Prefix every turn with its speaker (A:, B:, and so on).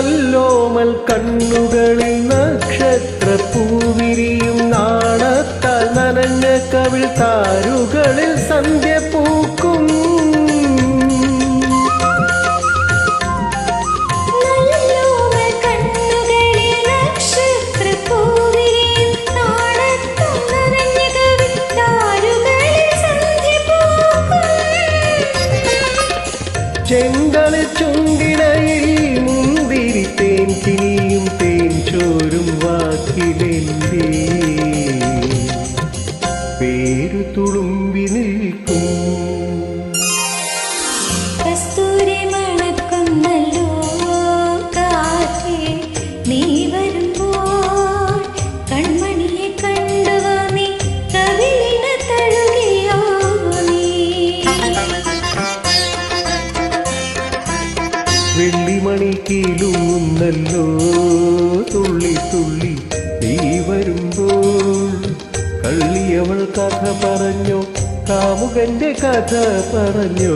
A: നല്ലോമൽ കണ്ണുകളിൽ നക്ഷത്രപ്പൂവിരിയും നാണത്താൽ നനഞ്ഞ കവിൾ താരുകളിൽ സന്ധ്യ പൂക്കും. ചെങ്കളിൽ ചുണ്ടിടയിൽ മുന്തിരി തേൻ കിനിയും തേൻ ചോരും വാക്കിലെന്റെ പേരു തുളുമ്പി നിൽക്കും.
B: കസ്തൂരി മണക്കുന്നല്ലോ കാറ്റേ നീ വരുമ്പോൾ, കൺമണിയെ കണ്ടുവാ നീ കവിളിന തഴുകിയോ നീ.
A: വെള്ളിമണി കീലുന്നല്ലോ തുള്ളി തുള്ളി നീ വരുമ്പോൾ, കള്ളിയവൾ കഥ പറഞ്ഞോ കാമുകന്റെ കഥ പറഞ്ഞോ.